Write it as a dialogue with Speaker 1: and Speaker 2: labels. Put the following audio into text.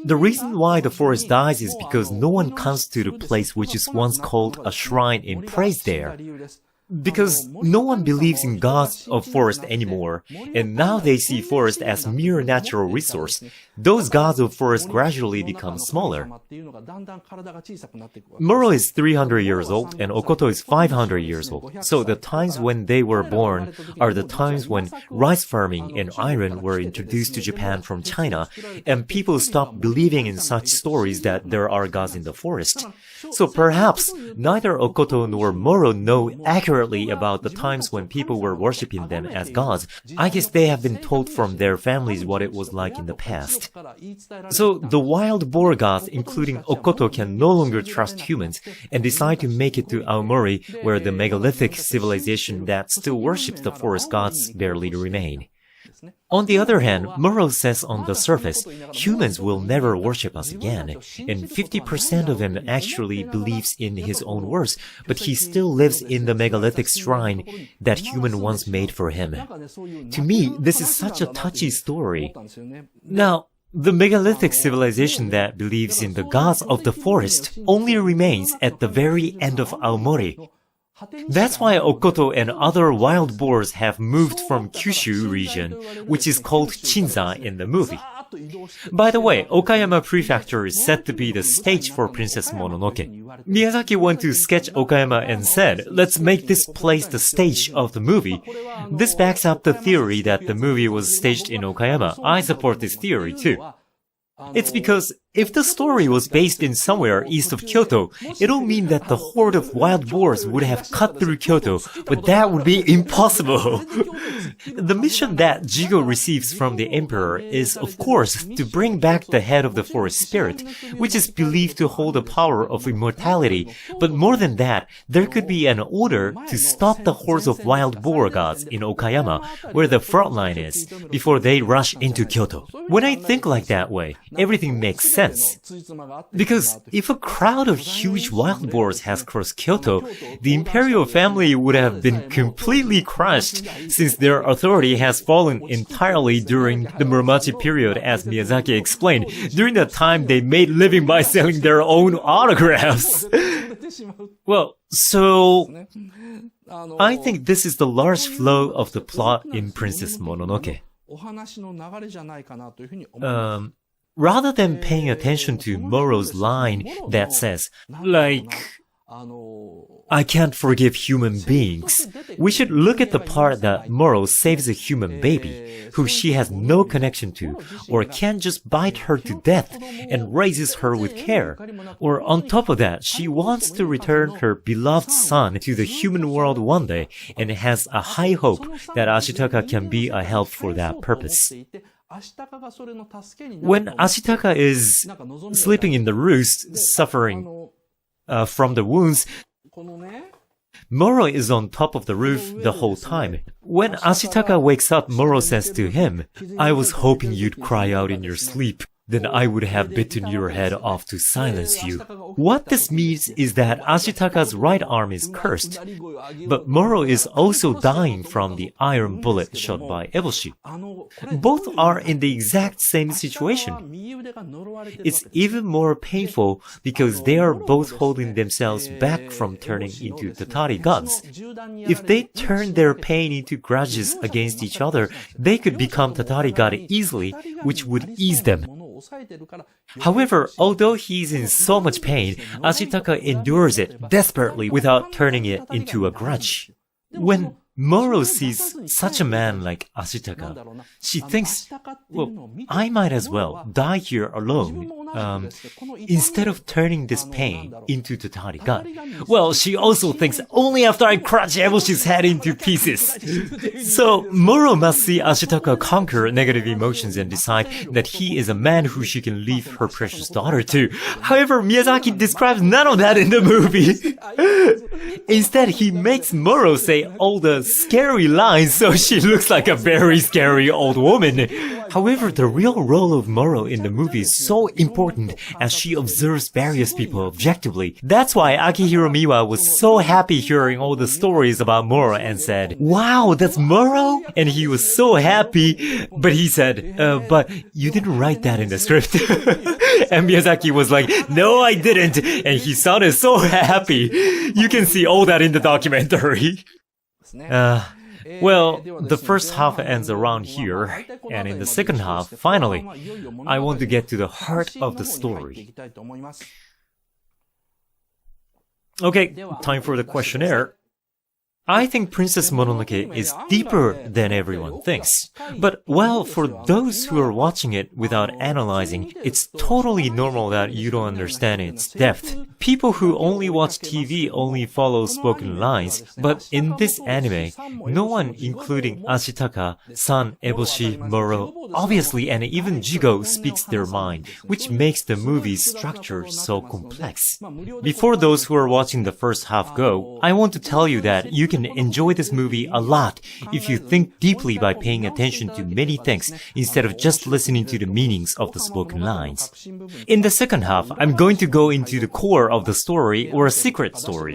Speaker 1: The reason why the forest dies is because no one comes to the place which is once called a shrine in praise there. Because no one believes in gods of forest anymore, and now they see forest as mere natural resource. Those gods of forest gradually become smaller. Moro is 300 years old and Okoto is 500 years old. So the times when they were born are the times when rice farming and iron were introduced to Japan from China, and people stopped believing in such stories that there are gods in the forest. So perhaps neither Okoto nor Moro know accurately about the times when people were worshipping them as gods. I guess they have been told from their families what it was like in the past. So the wild boar gods, including Okoto, can no longer trust humans and decide to make it to Aomori, where the megalithic civilization that still worships the forest gods barely remain. On the other hand, Moro says on the surface, humans will never worship us again, and 50% of him actually believes in his own words, but he still lives in the megalithic shrine that human once made for him. To me, this is such a touchy story. Now, the megalithic civilization that believes in the gods of the forest only remains at the very end of Aomori. That's why Okoto and other wild boars have moved from Kyushu region, which is called Chinza in the movie. By the way, Okayama Prefecture is said to be the stage for Princess Mononoke. Miyazaki went to sketch Okayama and said, let's make this place the stage of the movie. This backs up the theory that the movie was staged in Okayama. I support this theory too. It's because if the story was based in somewhere east of Kyoto, it'll mean that the horde of wild boars would have cut through Kyoto, but that would be impossible. The mission that Jigo receives from the emperor is, of course, to bring back the head of the forest spirit, which is believed to hold the power of immortality. But more than that, there could be an order to stop the hordes of wild boar gods in Okayama, where the front line is, before they rush into Kyoto. When I think like that way, everything makes sense. Because if a crowd of huge wild boars has crossed Kyoto, the imperial family would have been completely crushed, since their authority has fallen entirely during the Muromachi period, as Miyazaki explained, during the time they made living by selling their own autographs. Well, so I think this is the large flow of the plot in Princess Mononoke. Rather than paying attention to Moro's line that says, I can't forgive human beings, we should look at the part that Moro saves a human baby, who she has no connection to, or can just bite her to death and raises her with care. Or on top of that, she wants to return her beloved son to the human world one day, and has a high hope that Ashitaka can be a help for that purpose. When Ashitaka is sleeping in the roost, suffering from the wounds, Moro is on top of the roof the whole time. When Ashitaka wakes up, Moro says to him, I was hoping you'd cry out in your sleep. Then I would have bitten your head off to silence you. What this means is that Ashitaka's right arm is cursed, but Moro is also dying from the iron bullet shot by Eboshi. Both are in the exact same situation. It's even more painful because they are both holding themselves back from turning into Tatari gods. If they turn their pain into grudges against each other, they could become Tatari god easily, which would ease them. However, although he's in so much pain, Ashitaka endures it desperately without turning it into a grudge. When Moro sees such a man like Ashitaka, she thinks, well, I might as well die here alone, instead of turning this pain into Tatari god. Well, she also thinks, only after I crush Eboshi's head into pieces. So, Moro must see Ashitaka conquer negative emotions and decide that he is a man who she can leave her precious daughter to. However, Miyazaki describes none of that in the movie. Instead, he makes Moro say all the scary lines, so she looks like a very scary old woman. However, the real role of Moro in the movie is so important as she observes various people objectively. That's why Akihiro Miwa was so happy hearing all the stories about Moro and said, "Wow, that's Moro?" And he was so happy, but he said, but you didn't write that in the script. And Miyazaki was like, "No, I didn't." And he sounded so happy. You can see all that in the documentary. Well, the first half ends around here, and in the second half, finally, I want to get to the heart of the story. Okay, time for the questionnaire. I think Princess Mononoke is deeper than everyone thinks. But, well, for those who are watching it without analyzing, it's totally normal that you don't understand its depth. People who only watch TV only follow spoken lines, but in this anime, no one, including Ashitaka, San, Eboshi, Moro, obviously, and even Jigo speaks their mind, which makes the movie's structure so complex. Before those who are watching the first half go, I want to tell you that you can enjoy this movie a lot if you think deeply by paying attention to many things instead of just listening to the meanings of the spoken lines. In the second half, I'm going to go into the core of the story or secret stories.